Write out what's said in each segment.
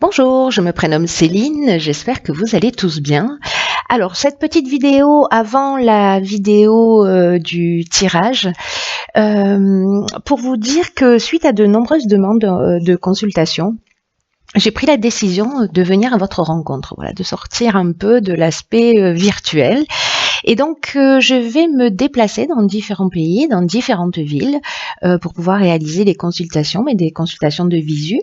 Bonjour, je me prénomme Céline, j'espère que vous allez tous bien. Alors, cette petite vidéo avant la vidéo du tirage, pour vous dire que suite à de nombreuses demandes de consultation, j'ai pris la décision de venir à votre rencontre, voilà, de sortir un peu de l'aspect virtuel. Et donc, je vais me déplacer dans différents pays, dans différentes villes, pour pouvoir réaliser des consultations, mais des consultations de visu.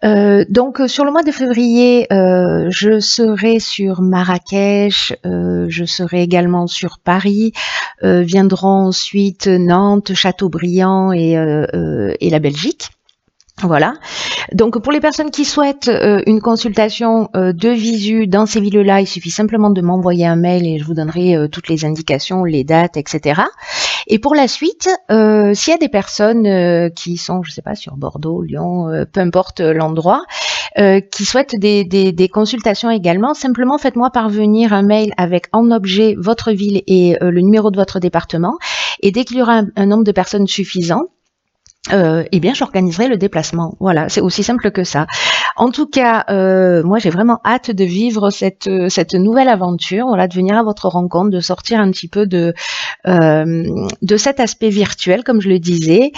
Donc sur le mois de février, je serai sur Marrakech, je serai également sur Paris, viendront ensuite Nantes, Châteaubriand et la Belgique. Voilà. Donc pour les personnes qui souhaitent une consultation de visu dans ces villes-là, il suffit simplement de m'envoyer un mail et je vous donnerai toutes les indications, les dates, etc. Et pour la suite, s'il y a des personnes qui sont, je sais pas, sur Bordeaux, Lyon, peu importe l'endroit, qui souhaitent des consultations également, simplement faites-moi parvenir un mail avec en objet votre ville et le numéro de votre département. Et dès qu'il y aura un nombre de personnes suffisant, eh bien, j'organiserai le déplacement. Voilà, c'est aussi simple que ça. En tout cas, moi, j'ai vraiment hâte de vivre cette nouvelle aventure, voilà, de venir à votre rencontre, de sortir un petit peu de cet aspect virtuel, comme je le disais.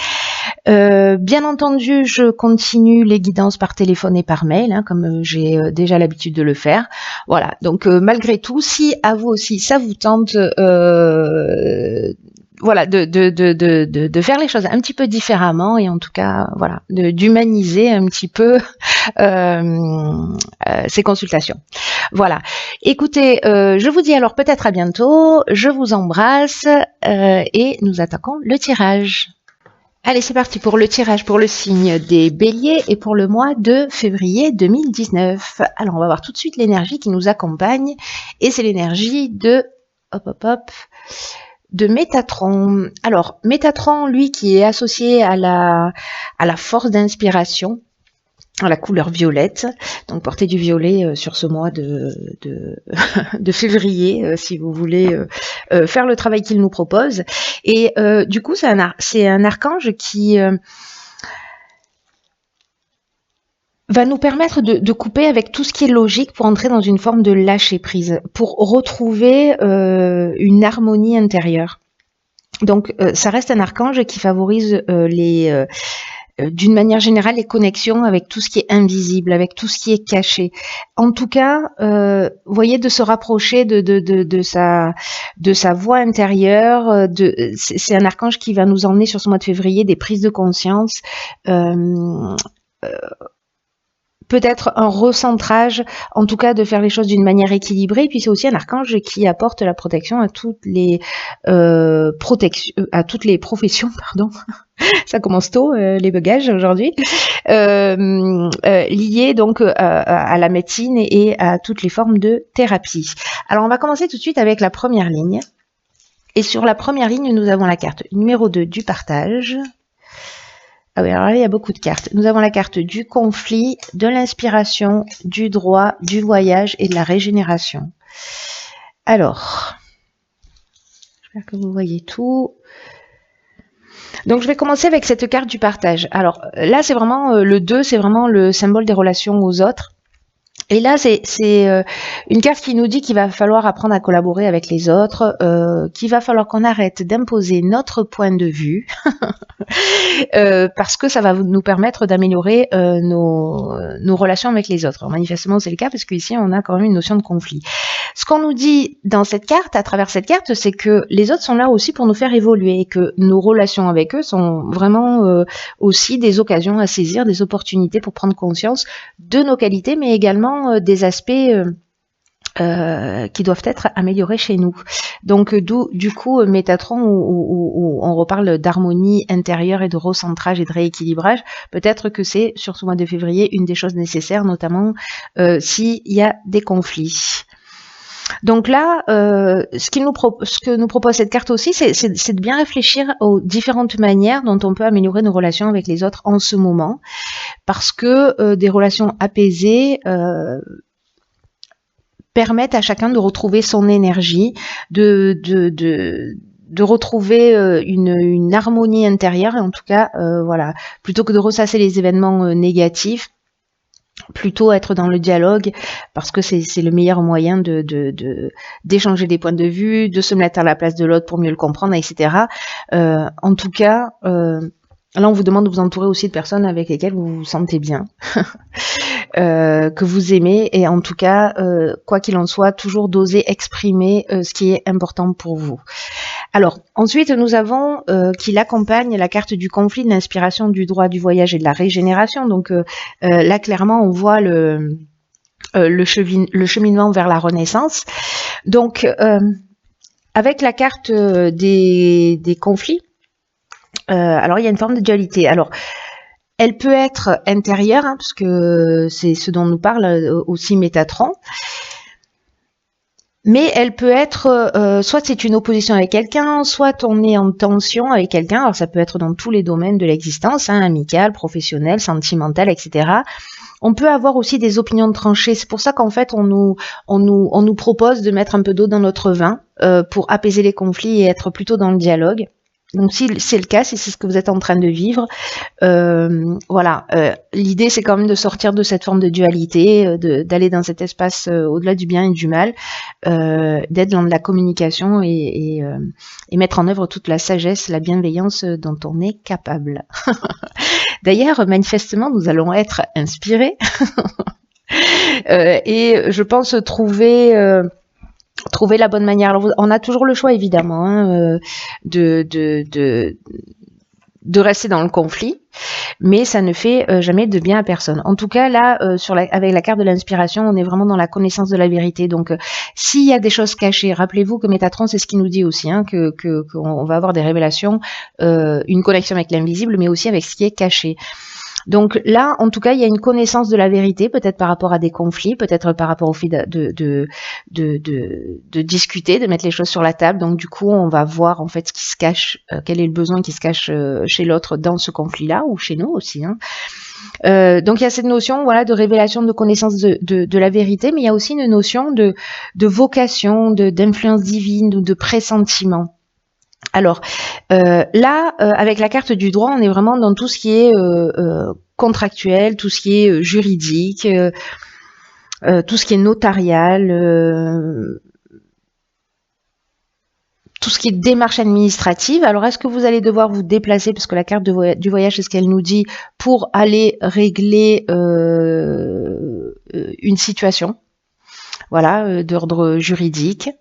Bien entendu, je continue les guidances par téléphone et par mail, hein, comme j'ai déjà l'habitude de le faire. Voilà, donc malgré tout, si à vous aussi ça vous tente, voilà, de faire les choses un petit peu différemment et en tout cas, voilà, d'humaniser un petit peu ces consultations. Voilà. Écoutez, je vous dis alors peut-être à bientôt. Je vous embrasse et nous attaquons le tirage. Allez, c'est parti pour le tirage pour le signe des béliers et pour le mois de février 2019. Alors, on va voir tout de suite l'énergie qui nous accompagne et c'est l'énergie de de Métatron. Alors, Métatron, lui, qui est associé à la force d'inspiration, à la couleur violette, donc portez du violet sur ce mois de février, si vous voulez faire le travail qu'il nous propose. Et du coup, c'est un archange qui va nous permettre de couper avec tout ce qui est logique pour entrer dans une forme de lâcher prise, pour retrouver une harmonie intérieure. Donc, ça reste un archange qui favorise d'une manière générale, les connexions avec tout ce qui est invisible, avec tout ce qui est caché. En tout cas, vous voyez, de se rapprocher de sa voix intérieure. C'est un archange qui va nous emmener sur ce mois de février des prises de conscience. Peut-être un recentrage, en tout cas de faire les choses d'une manière équilibrée. Et puis c'est aussi un archange qui apporte la protection à toutes les professions, pardon. Ça commence tôt, les bagages aujourd'hui, liés donc à la médecine et à toutes les formes de thérapie. Alors on va commencer tout de suite avec la première ligne. Et sur la première ligne, nous avons la carte numéro 2 du partage. Ah oui, alors là, il y a beaucoup de cartes. Nous avons la carte du conflit, de l'inspiration, du droit, du voyage et de la régénération. Alors, j'espère que vous voyez tout. Donc, je vais commencer avec cette carte du partage. Alors, là, c'est vraiment le 2, c'est vraiment le symbole des relations aux autres. Et là, c'est une carte qui nous dit qu'il va falloir apprendre à collaborer avec les autres, qu'il va falloir qu'on arrête d'imposer notre point de vue, parce que ça va nous permettre d'améliorer nos relations avec les autres. Alors, manifestement, c'est le cas, parce qu'ici, on a quand même une notion de conflit. Ce qu'on nous dit dans cette carte, à travers cette carte, c'est que les autres sont là aussi pour nous faire évoluer, et que nos relations avec eux sont vraiment aussi des occasions à saisir, des opportunités pour prendre conscience de nos qualités, mais également des aspects qui doivent être améliorés chez nous. Donc du coup, Métatron, où on reparle d'harmonie intérieure et de recentrage et de rééquilibrage, peut-être que c'est, sur ce mois de février, une des choses nécessaires, notamment s'il y a des conflits. Donc là, ce que nous propose cette carte aussi, c'est de bien réfléchir aux différentes manières dont on peut améliorer nos relations avec les autres en ce moment, parce que des relations apaisées permettent à chacun de retrouver son énergie, de retrouver une harmonie intérieure, et en tout cas, voilà, plutôt que de ressasser les événements négatifs, plutôt être dans le dialogue parce que c'est le meilleur moyen d'échanger des points de vue, de se mettre à la place de l'autre pour mieux le comprendre, etc. En tout cas, là on vous demande de vous entourer aussi de personnes avec lesquelles vous vous sentez bien, que vous aimez, et en tout cas, quoi qu'il en soit, toujours d'oser exprimer ce qui est important pour vous. Alors, ensuite, nous avons qui l'accompagne la carte du conflit, de l'inspiration, du droit, du voyage et de la régénération. Donc là, clairement, on voit le cheminement vers la renaissance. Donc, avec la carte des conflits, alors il y a une forme de dualité. Alors, elle peut être intérieure, hein, parce que c'est ce dont nous parle aussi Métatron. Mais elle peut être, soit c'est une opposition avec quelqu'un, soit on est en tension avec quelqu'un. Alors ça peut être dans tous les domaines de l'existence, hein, amical, professionnel, sentimental, etc. On peut avoir aussi des opinions tranchées. C'est pour ça qu'en fait on nous propose de mettre un peu d'eau dans notre vin pour apaiser les conflits et être plutôt dans le dialogue. Donc si c'est le cas, si c'est ce que vous êtes en train de vivre, voilà, l'idée c'est quand même de sortir de cette forme de dualité, d'aller dans cet espace au-delà du bien et du mal, d'être dans de la communication et mettre en œuvre toute la sagesse, la bienveillance dont on est capable. D'ailleurs, manifestement, nous allons être inspirés et je pense trouver la bonne manière. Alors, on a toujours le choix, évidemment, hein, de rester dans le conflit, mais ça ne fait jamais de bien à personne. En tout cas, là, avec la carte de l'inspiration, on est vraiment dans la connaissance de la vérité. Donc, s'il y a des choses cachées, rappelez-vous que Métatron, c'est ce qu'il nous dit aussi, hein, qu'on va avoir des révélations, une connexion avec l'invisible, mais aussi avec ce qui est caché. Donc là, en tout cas, il y a une connaissance de la vérité, peut-être par rapport à des conflits, peut-être par rapport au fait de discuter, de mettre les choses sur la table. Donc du coup, on va voir en fait ce qui se cache, quel est le besoin qui se cache chez l'autre dans ce conflit-là, ou chez nous aussi, hein. Donc il y a cette notion, voilà, de révélation, de connaissance de la vérité, mais il y a aussi une notion de vocation, d'influence divine ou de pressentiment. Alors là, avec la carte du droit, on est vraiment dans tout ce qui est contractuel, tout ce qui est juridique, tout ce qui est notarial, tout ce qui est démarche administrative. Alors, est-ce que vous allez devoir vous déplacer, parce que la carte du voyage, c'est ce qu'elle nous dit, pour aller régler une situation, voilà, d'ordre juridique.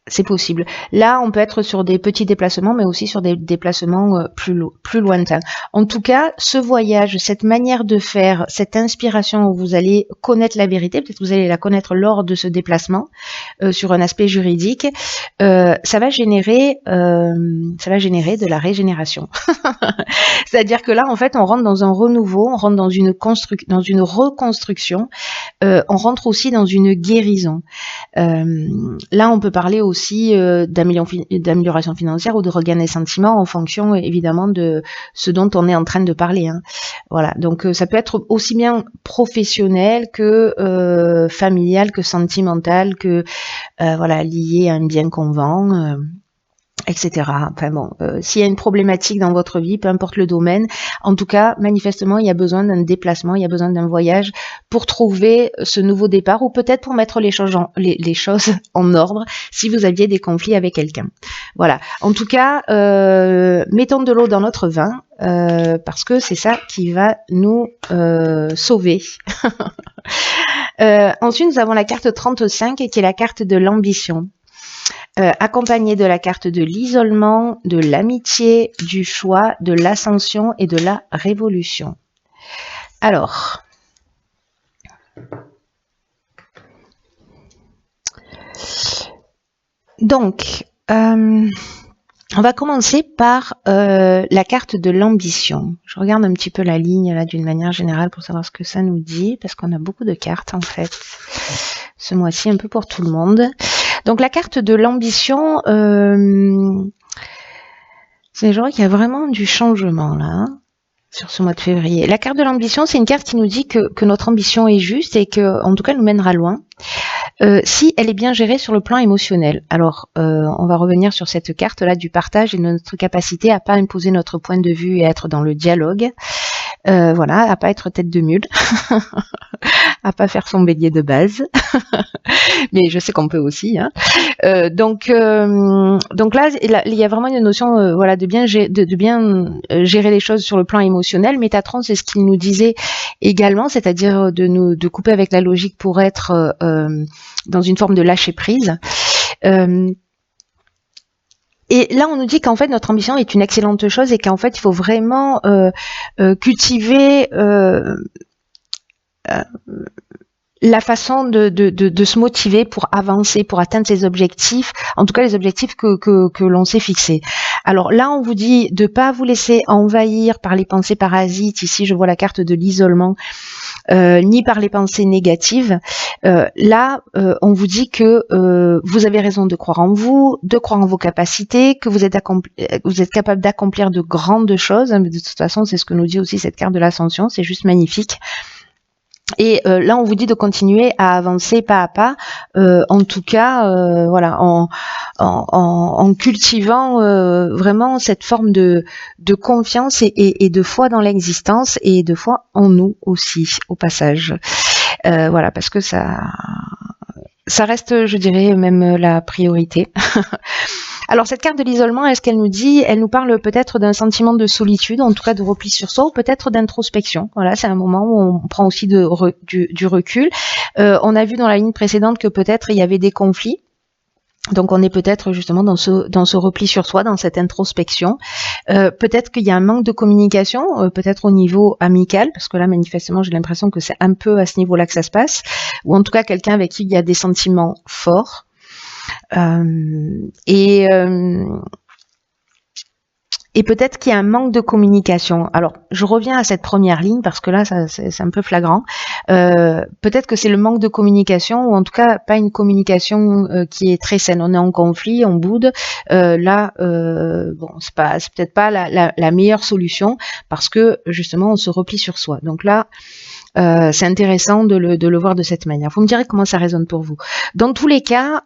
C'est possible. Là, on peut être sur des petits déplacements, mais aussi sur des déplacements plus lointains. En tout cas, ce voyage, cette manière de faire, cette inspiration où vous allez connaître la vérité, peut-être que vous allez la connaître lors de ce déplacement, sur un aspect juridique, ça va générer de la régénération. C'est-à-dire que là, en fait, on rentre dans un renouveau, on rentre dans une reconstruction, on rentre aussi dans une guérison. Là, on peut parler aussi d'amélioration financière ou de regain des sentiments en fonction évidemment de ce dont on est en train de parler, hein. Voilà, donc ça peut être aussi bien professionnel que familial, que sentimental, que voilà, lié à un bien qu'on vend. Etc. Enfin bon, s'il y a une problématique dans votre vie, peu importe le domaine, en tout cas, manifestement, il y a besoin d'un déplacement, il y a besoin d'un voyage pour trouver ce nouveau départ, ou peut-être pour mettre les choses en ordre si vous aviez des conflits avec quelqu'un. Voilà. En tout cas, mettons de l'eau dans notre vin, parce que c'est ça qui va nous sauver. Ensuite, nous avons la carte 35 qui est la carte de l'ambition. Accompagné de la carte de l'isolement, de l'amitié, du choix, de l'ascension et de la révolution. Alors, donc, on va commencer par la carte de l'ambition. Je regarde un petit peu la ligne là d'une manière générale pour savoir ce que ça nous dit, parce qu'on a beaucoup de cartes en fait ce mois-ci, un peu pour tout le monde. Donc la carte de l'ambition, c'est je vois qu'il y a vraiment du changement là, hein, sur ce mois de février. La carte de l'ambition, c'est une carte qui nous dit que notre ambition est juste et que, en tout cas, nous mènera loin. si elle est bien gérée sur le plan émotionnel. Alors, on va revenir sur cette carte-là du partage et de notre capacité à pas imposer notre point de vue et à être dans le dialogue. Voilà, à pas être tête de mule, à pas faire son bélier de base. Mais je sais qu'on peut aussi. Hein. Donc là, il y a vraiment une notion voilà, de bien gérer les choses sur le plan émotionnel. Métatron, c'est ce qu'il nous disait également, c'est-à-dire de couper avec la logique pour être dans une forme de lâcher prise. Et là, on nous dit qu'en fait, notre ambition est une excellente chose et qu'en fait, il faut vraiment cultiver la façon de se motiver pour avancer, pour atteindre ses objectifs, en tout cas les objectifs que l'on s'est fixés. Alors là, on vous dit de pas vous laisser envahir par les pensées parasites. Ici, je vois la carte de l'isolement. Ni par les pensées négatives. Là, on vous dit que vous avez raison de croire en vous, de croire en vos capacités, que vous êtes capable d'accomplir de grandes choses. Mais de toute façon, c'est ce que nous dit aussi cette carte de l'ascension. C'est juste magnifique. Et là, on vous dit de continuer à avancer pas à pas, en tout cas, voilà, en cultivant vraiment cette forme de confiance et de foi dans l'existence et de foi en nous aussi, au passage. Voilà, parce que ça reste, je dirais, même la priorité. Alors cette carte de l'isolement, est-ce qu'elle nous dit, elle nous parle peut-être d'un sentiment de solitude, en tout cas de repli sur soi, ou peut-être d'introspection. Voilà, c'est un moment où on prend aussi du recul. On a vu dans la ligne précédente que peut-être il y avait des conflits. Donc on est peut-être justement dans ce repli sur soi, dans cette introspection. Peut-être qu'il y a un manque de communication, peut-être au niveau amical, parce que là manifestement j'ai l'impression que c'est un peu à ce niveau-là que ça se passe, ou en tout cas quelqu'un avec qui il y a des sentiments forts. Et peut-être qu'il y a un manque de communication. Alors, je reviens à cette première ligne parce que là, c'est un peu flagrant. Peut-être que c'est le manque de communication ou en tout cas pas une communication qui est très saine. On est en conflit, on boude. Là, bon, c'est peut-être pas la meilleure solution parce que justement, on se replie sur soi. Donc là, c'est intéressant de le voir de cette manière. Vous me direz comment ça résonne pour vous. Dans tous les cas,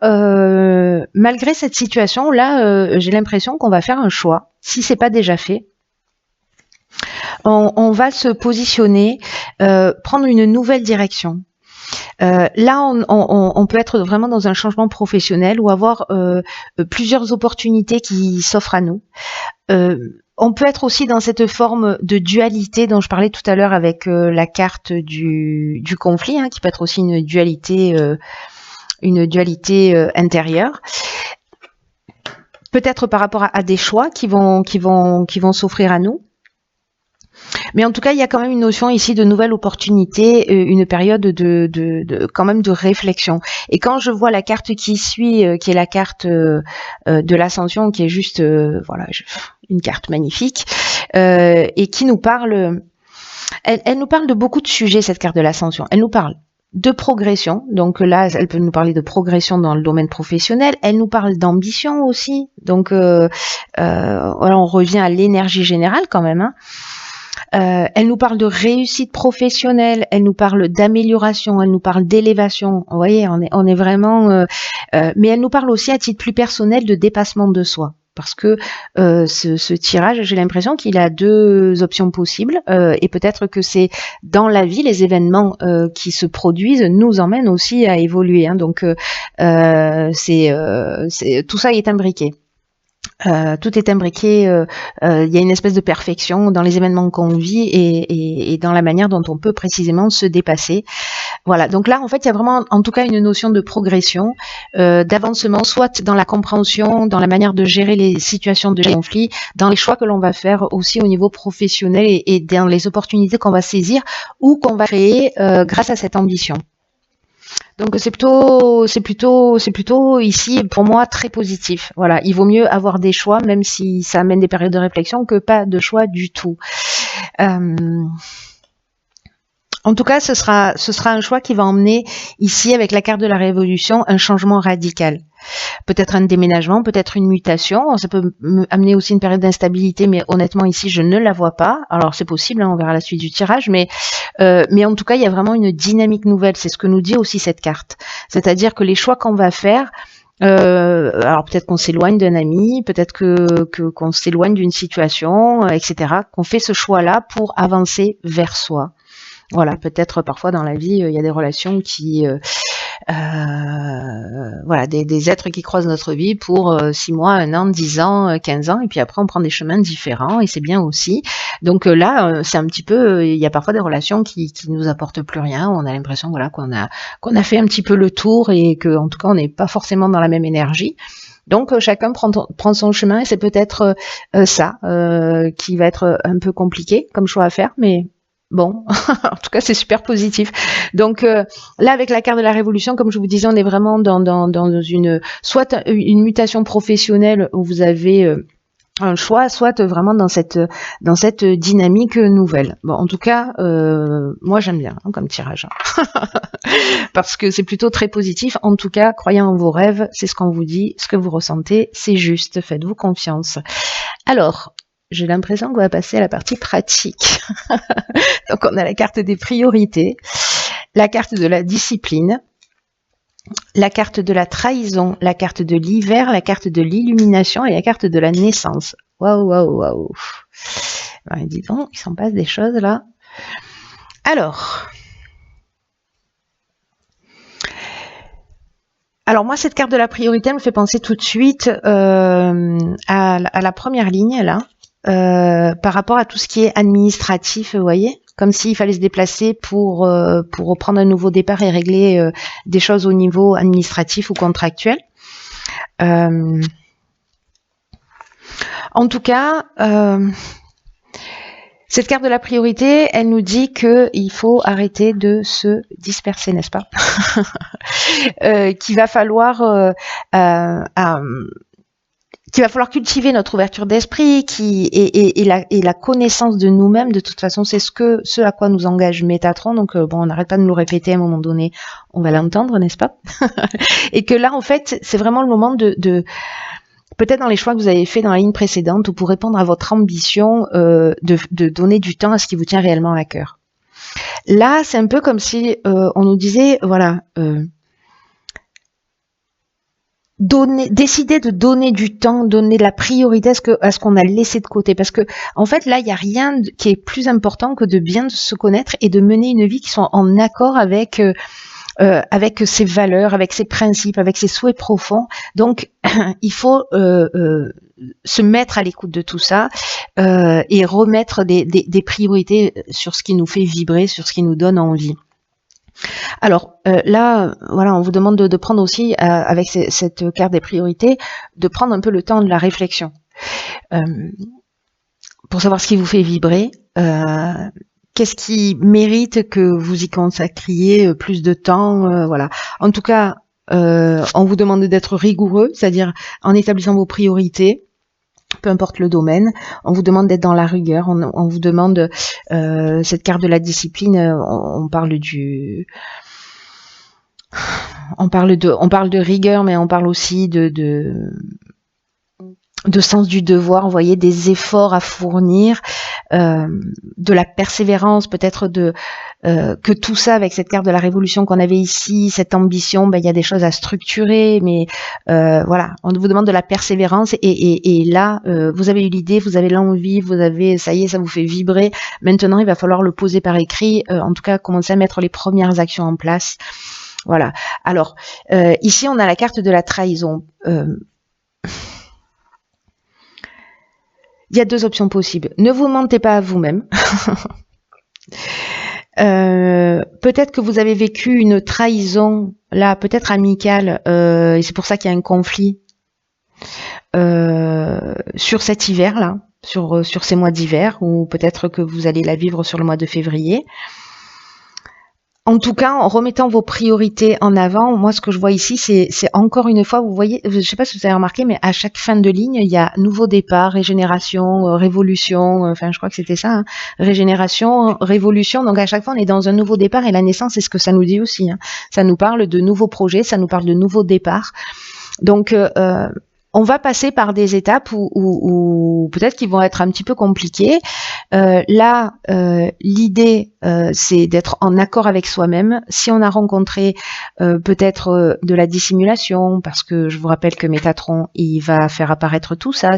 malgré cette situation, là, j'ai l'impression qu'on va faire un choix, si c'est pas déjà fait. On va se positionner, prendre une nouvelle direction. Là, on peut être vraiment dans un changement professionnel ou avoir plusieurs opportunités qui s'offrent à nous. On peut être aussi dans cette forme de dualité dont je parlais tout à l'heure avec la carte du conflit, hein, qui peut être aussi une dualité intérieure. Peut-être par rapport à des choix qui vont s'offrir à nous. Mais en tout cas, il y a quand même une notion ici de nouvelle opportunité, une période quand même de réflexion. Et quand je vois la carte qui suit, qui est la carte de l'ascension, qui est juste, voilà, une carte magnifique, et qui nous parle, elle nous parle de beaucoup de sujets, cette carte de l'ascension. Elle nous parle de progression, donc là, elle peut nous parler de progression dans le domaine professionnel. Elle nous parle d'ambition aussi, donc voilà, on revient à l'énergie générale quand même, hein. Elle nous parle de réussite professionnelle, elle nous parle d'amélioration, elle nous parle d'élévation. Vous voyez, on est vraiment... mais elle nous parle aussi à titre plus personnel de dépassement de soi. Parce que ce tirage, j'ai l'impression qu'il a deux options possibles. Et peut-être que c'est dans la vie, les événements qui se produisent nous emmènent aussi à évoluer. Hein. Donc, tout ça est imbriqué. Tout est imbriqué, il y a une espèce de perfection dans les événements qu'on vit et dans la manière dont on peut précisément se dépasser. Voilà, donc là en fait il y a vraiment en tout cas une notion de progression, d'avancement, soit dans la compréhension, dans la manière de gérer les situations de conflit, dans les choix que l'on va faire aussi au niveau professionnel et dans les opportunités qu'on va saisir ou qu'on va créer grâce à cette ambition. Donc c'est plutôt ici pour moi très positif. Voilà, il vaut mieux avoir des choix même si ça amène des périodes de réflexion que pas de choix du tout. En tout cas, ce sera un choix qui va emmener ici avec la carte de la révolution un changement radical. peut-être un déménagement, peut-être une mutation. Ça peut amener aussi une période d'instabilité, mais honnêtement ici je ne la vois pas. Alors c'est possible, hein, on verra la suite du tirage, mais en tout cas il y a vraiment une dynamique nouvelle. C'est ce que nous dit aussi cette carte. C'est-à-dire que les choix qu'on va faire, alors peut-être qu'on s'éloigne d'un ami, peut-être qu'on s'éloigne d'une situation, etc. Qu'on fait ce choix-là pour avancer vers soi. Voilà, peut-être parfois dans la vie, il y a des relations qui, voilà, des êtres qui croisent notre vie pour 6 mois, 1 an, 10 ans, 15 ans, et puis après on prend des chemins différents, et c'est bien aussi. Donc là, c'est un petit peu, il y a parfois des relations qui nous apportent plus rien, on a l'impression voilà qu'on a fait un petit peu le tour, et que en tout cas on n'est pas forcément dans la même énergie. Donc chacun prend son chemin, et c'est peut-être ça qui va être un peu compliqué comme choix à faire, mais bon, en tout cas, c'est super positif. Donc là, avec la carte de la révolution, comme je vous disais, on est vraiment dans soit une mutation professionnelle où vous avez un choix, soit vraiment dans cette dynamique nouvelle. Bon, en tout cas, moi j'aime bien hein, comme tirage, parce que c'est plutôt très positif. En tout cas, croyez en vos rêves, c'est ce qu'on vous dit, ce que vous ressentez, c'est juste. Faites-vous confiance. Alors, j'ai l'impression qu'on va passer à la partie pratique. Donc on a la carte des priorités, la carte de la discipline, la carte de la trahison, la carte de l'hiver, la carte de l'illumination et la carte de la naissance. Waouh, waouh, waouh. Ben, dis donc, il s'en passe des choses là. Alors moi, cette carte de la priorité me fait penser tout de suite à la première ligne là. Par rapport à tout ce qui est administratif, vous voyez, comme s'il fallait se déplacer pour reprendre un nouveau départ et régler des choses au niveau administratif ou contractuel. En tout cas, cette carte de la priorité, elle nous dit qu'il faut arrêter de se disperser, n'est-ce pas? Qu'il va falloir cultiver notre ouverture d'esprit et la connaissance de nous-mêmes. De toute façon, c'est ce à quoi nous engage Métatron. Donc bon, on n'arrête pas de nous le répéter, à un moment donné, on va l'entendre, n'est-ce pas? Et que là, en fait, c'est vraiment le moment de peut-être dans les choix que vous avez fait dans la ligne précédente, ou pour répondre à votre ambition, de donner du temps à ce qui vous tient réellement à cœur. Là, c'est un peu comme si on nous disait, voilà, décider de donner du temps, donner de la priorité à ce qu'on a laissé de côté, parce que en fait là il n'y a rien qui est plus important que de bien se connaître et de mener une vie qui soit en accord avec ses valeurs, avec ses principes, avec ses souhaits profonds. Donc il faut se mettre à l'écoute de tout ça et remettre des priorités sur ce qui nous fait vibrer, sur ce qui nous donne envie. Alors là, voilà, on vous demande de prendre aussi, avec cette carte des priorités, de prendre un peu le temps de la réflexion pour savoir ce qui vous fait vibrer, qu'est-ce qui mérite que vous y consacriez plus de temps, voilà. En tout cas, on vous demande d'être rigoureux, c'est-à-dire en établissant vos priorités, peu importe le domaine. On vous demande d'être dans la rigueur, on vous demande cette carte de la discipline, on parle de rigueur, mais on parle aussi de sens du devoir, vous voyez, des efforts à fournir, de la persévérance, peut-être que tout ça, avec cette carte de la révolution qu'on avait ici, cette ambition, ben, il y a des choses à structurer, mais voilà, on vous demande de la persévérance, et là, vous avez eu l'idée, vous avez l'envie, ça y est, ça vous fait vibrer. Maintenant, il va falloir le poser par écrit, en tout cas, commencer à mettre les premières actions en place. Voilà. Alors, ici, on a la carte de la trahison. Il y a 2 options possibles. Ne vous mentez pas à vous-même. Peut-être que vous avez vécu une trahison, là, peut-être amicale, et c'est pour ça qu'il y a un conflit sur cet hiver-là, sur ces mois d'hiver, ou peut-être que vous allez la vivre sur le mois de février. En tout cas, en remettant vos priorités en avant, moi ce que je vois ici, c'est encore une fois, vous voyez, je ne sais pas si vous avez remarqué, mais à chaque fin de ligne, il y a nouveau départ, régénération, révolution, enfin je crois que c'était ça, hein, régénération, révolution, donc à chaque fois on est dans un nouveau départ, et la naissance, c'est ce que ça nous dit aussi, hein. Ça nous parle de nouveaux projets, ça nous parle de nouveaux départs. Donc, on va passer par des étapes où peut-être qu'ils vont être un petit peu compliquées. Là, l'idée, c'est d'être en accord avec soi-même. Si on a rencontré peut-être de la dissimulation, parce que je vous rappelle que Métatron, il va faire apparaître tout ça.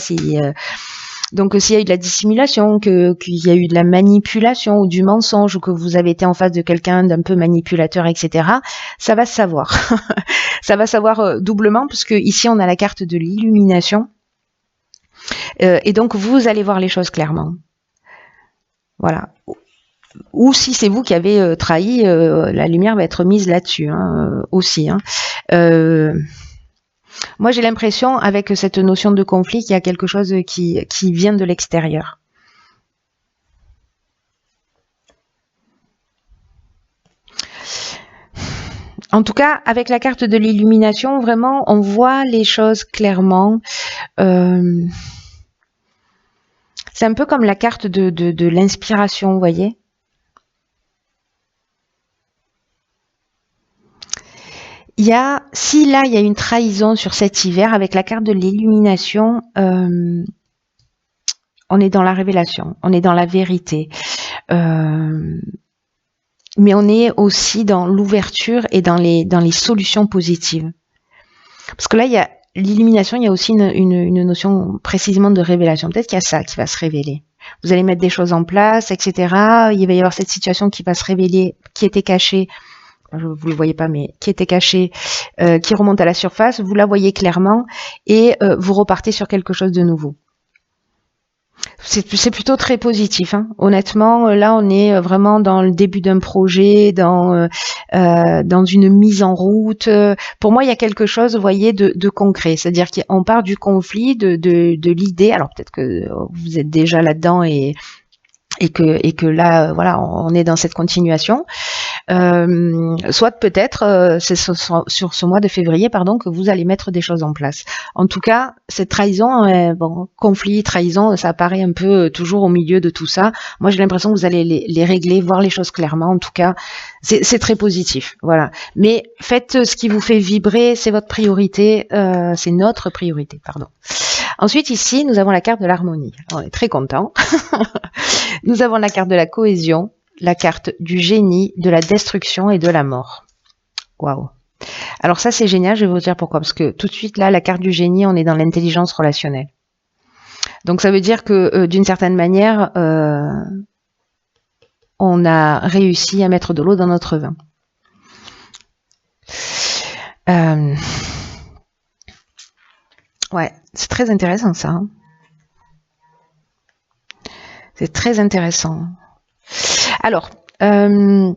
Donc, s'il y a eu de la dissimulation, qu'il y a eu de la manipulation ou du mensonge, ou que vous avez été en face de quelqu'un d'un peu manipulateur, etc., ça va se savoir. Ça va savoir doublement, puisque ici, on a la carte de l'illumination. Et donc, vous allez voir les choses clairement. Voilà. Ou si c'est vous qui avez trahi, la lumière va être mise là-dessus aussi. Moi, j'ai l'impression, avec cette notion de conflit, qu'il y a quelque chose qui vient de l'extérieur. En tout cas, avec la carte de l'illumination, vraiment, on voit les choses clairement. C'est un peu comme la carte de l'inspiration, vous voyez. Si là, il y a une trahison sur cet hiver, avec la carte de l'illumination, on est dans la révélation, on est dans la vérité. Mais on est aussi dans l'ouverture et dans les solutions positives. Parce que là, il y a l'illumination, il y a aussi une notion précisément de révélation. Peut-être qu'il y a ça qui va se révéler. Vous allez mettre des choses en place, etc. Il va y avoir cette situation qui va se révéler, qui était cachée. Vous ne le voyez pas, mais qui était cachée, qui remonte à la surface. Vous la voyez clairement et vous repartez sur quelque chose de nouveau. C'est plutôt très positif, hein. Honnêtement, là, on est vraiment dans le début d'un projet, dans une mise en route. Pour moi, il y a quelque chose, vous voyez, de concret. C'est-à-dire qu'on part du conflit, de l'idée. Alors peut-être que vous êtes déjà là-dedans et que là, voilà, on est dans cette continuation. Soit peut-être c'est sur ce mois de février, pardon, que vous allez mettre des choses en place. En tout cas, cette trahison, conflit, trahison, ça apparaît un peu toujours au milieu de tout ça. Moi, j'ai l'impression que vous allez les régler, voir les choses clairement. En tout cas, c'est très positif, voilà. Mais faites ce qui vous fait vibrer, c'est votre priorité, c'est notre priorité, pardon. Ensuite, ici, nous avons la carte de l'harmonie. On est très content. Nous avons la carte de la cohésion, la carte du génie, de la destruction et de la mort. Waouh. Alors ça, c'est génial, je vais vous dire pourquoi. Parce que tout de suite, là, la carte du génie, on est dans l'intelligence relationnelle. Donc ça veut dire que d'une certaine manière, on a réussi à mettre de l'eau dans notre vin. Ouais, c'est très intéressant ça. Hein. C'est très intéressant. Alors, là,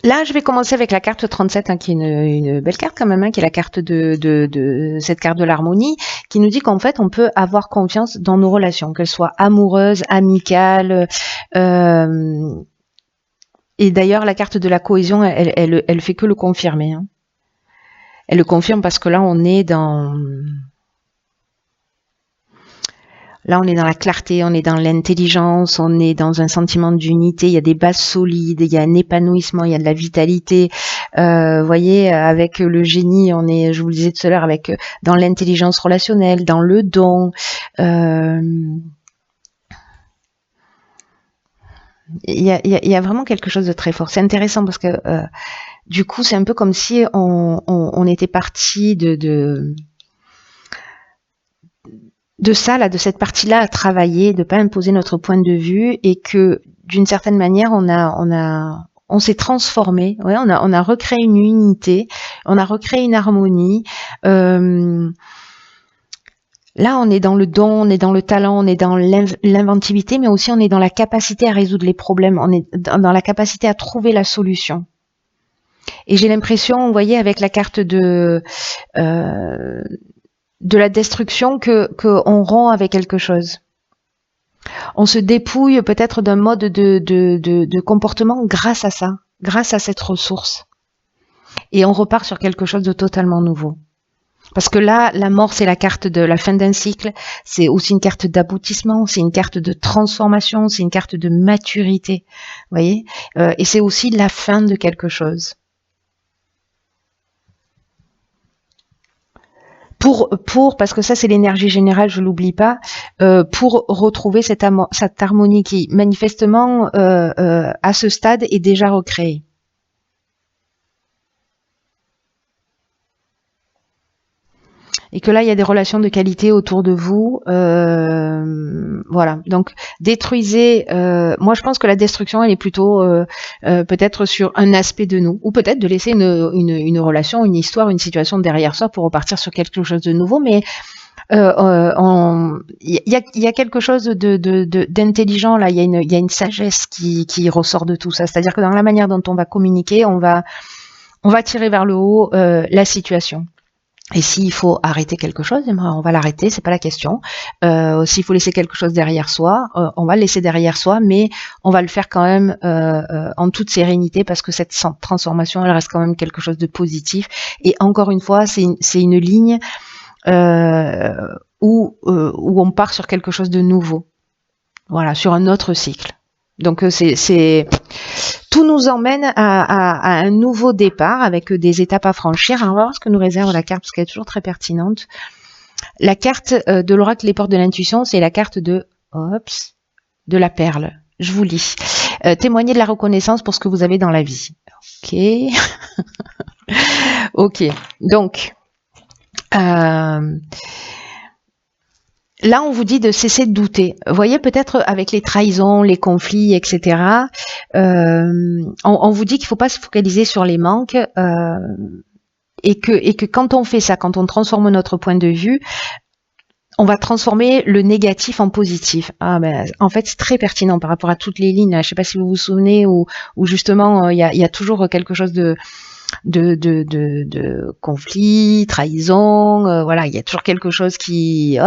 je vais commencer avec la carte 37, hein, qui est une belle carte quand même, hein, qui est la carte de cette carte de l'harmonie, qui nous dit qu'en fait, on peut avoir confiance dans nos relations, qu'elles soient amoureuses, amicales. Et d'ailleurs, la carte de la cohésion, elle fait que le confirmer. Hein. Elle le confirme parce que là, on est dans... Là, on est dans la clarté, on est dans l'intelligence, on est dans un sentiment d'unité, il y a des bases solides, il y a un épanouissement, il y a de la vitalité. Vous voyez, avec le génie, on est, je vous le disais tout à l'heure, avec dans l'intelligence relationnelle, dans le don. Il y a vraiment quelque chose de très fort. C'est intéressant parce que du coup, c'est un peu comme si on était parti de ça, là, de cette partie-là à travailler, de pas imposer notre point de vue et que d'une certaine manière, on s'est transformé, ouais, on a recréé une unité, on a recréé une harmonie. Là, on est dans le don, on est dans le talent, on est dans l'inventivité, mais aussi on est dans la capacité à résoudre les problèmes, on est dans la capacité à trouver la solution. Et j'ai l'impression, vous voyez, avec la carte de la destruction qu'on rompt avec quelque chose. On se dépouille peut-être d'un mode de comportement grâce à ça, grâce à cette ressource. Et on repart sur quelque chose de totalement nouveau. Parce que là, la mort, c'est la carte de la fin d'un cycle, c'est aussi une carte d'aboutissement, c'est une carte de transformation, c'est une carte de maturité, vous voyez, et c'est aussi la fin de quelque chose. parce que ça c'est l'énergie générale, je l'oublie pas, pour retrouver cette harmonie qui manifestement à ce stade est déjà recréée. Et que là, il y a des relations de qualité autour de vous. Voilà. Donc, détruisez. Moi, je pense que la destruction, elle est plutôt peut-être sur un aspect de nous, ou peut-être de laisser une relation, une histoire, une situation derrière soi pour repartir sur quelque chose de nouveau. Mais il y a quelque chose d'intelligent là. Il y a une sagesse qui ressort de tout ça. C'est-à-dire que dans la manière dont on va communiquer, on va tirer vers le haut la situation. Et s'il faut arrêter quelque chose, on va l'arrêter, c'est pas la question. S'il faut laisser quelque chose derrière soi, on va le laisser derrière soi, mais on va le faire quand même en toute sérénité parce que cette transformation, elle reste quand même quelque chose de positif. Et encore une fois, c'est une ligne où on part sur quelque chose de nouveau. Voilà, sur un autre cycle. Donc tout nous emmène à un nouveau départ avec des étapes à franchir. Alors, on va voir ce que nous réserve la carte parce qu'elle est toujours très pertinente. La carte de l'oracle Les Portes de l'Intuition, c'est la carte de la perle. Je vous lis. Témoignez de la reconnaissance pour ce que vous avez dans la vie. Ok. Ok. Donc, là, on vous dit de cesser de douter. Vous voyez, peut-être avec les trahisons, les conflits, etc., on vous dit qu'il ne faut pas se focaliser sur les manques et que quand on fait ça, quand on transforme notre point de vue, on va transformer le négatif en positif. En fait, c'est très pertinent par rapport à toutes les lignes. Je ne sais pas si vous vous souvenez où justement, il y a toujours quelque chose de conflit, trahison, voilà, il y a toujours quelque chose qui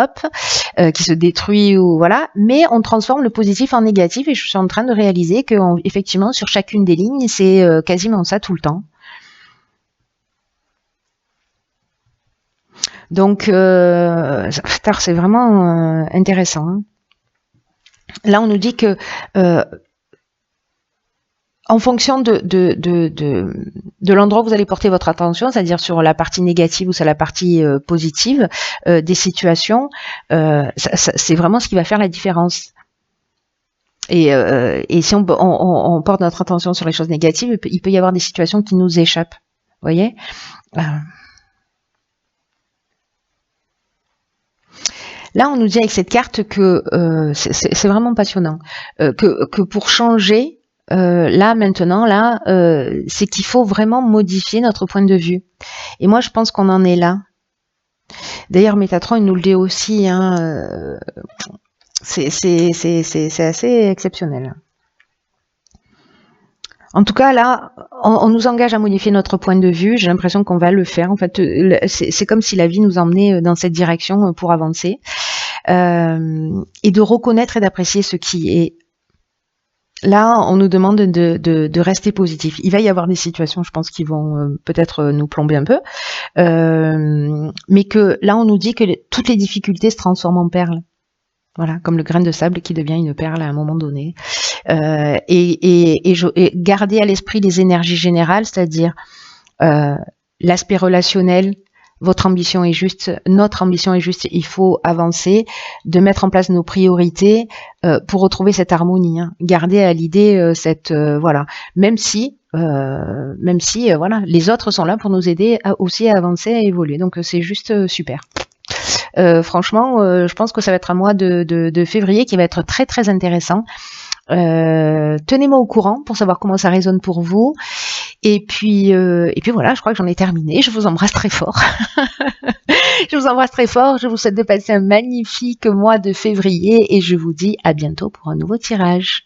se détruit ou voilà, mais on transforme le positif en négatif et je suis en train de réaliser que effectivement sur chacune des lignes, c'est quasiment ça tout le temps. Donc c'est vraiment intéressant. Hein. Là, on nous dit que en fonction de l'endroit où vous allez porter votre attention, c'est-à-dire sur la partie négative ou sur la partie positive des situations, c'est vraiment ce qui va faire la différence. Et si on porte notre attention sur les choses négatives, il peut y avoir des situations qui nous échappent. Vous voyez ? Là, on nous dit avec cette carte que c'est vraiment passionnant, que pour changer, là maintenant, c'est qu'il faut vraiment modifier notre point de vue. Et moi, je pense qu'on en est là. D'ailleurs, Métatron, il nous le dit aussi. Hein, c'est assez exceptionnel. En tout cas, là, on nous engage à modifier notre point de vue. J'ai l'impression qu'on va le faire. En fait, c'est comme si la vie nous emmenait dans cette direction pour avancer. Et de reconnaître et d'apprécier ce qui est. Là, on nous demande de rester positif. Il va y avoir des situations, je pense, qui vont peut-être nous plomber un peu. Mais que là, on nous dit que toutes les difficultés se transforment en perles. Voilà, comme le grain de sable qui devient une perle à un moment donné. Et garder à l'esprit les énergies générales, c'est-à-dire l'aspect relationnel. Votre ambition est juste, notre ambition est juste, il faut avancer, de mettre en place nos priorités pour retrouver cette harmonie. Hein. Garder à l'idée voilà, même si voilà, les autres sont là pour nous aider aussi à avancer, à évoluer. Donc c'est juste super. Franchement, je pense que ça va être un mois de février qui va être très très intéressant. Tenez-moi au courant pour savoir comment ça résonne pour vous. Et puis voilà, je crois que j'en ai terminé. Je vous embrasse très fort. Je vous embrasse très fort. Je vous souhaite de passer un magnifique mois de février et je vous dis à bientôt pour un nouveau tirage.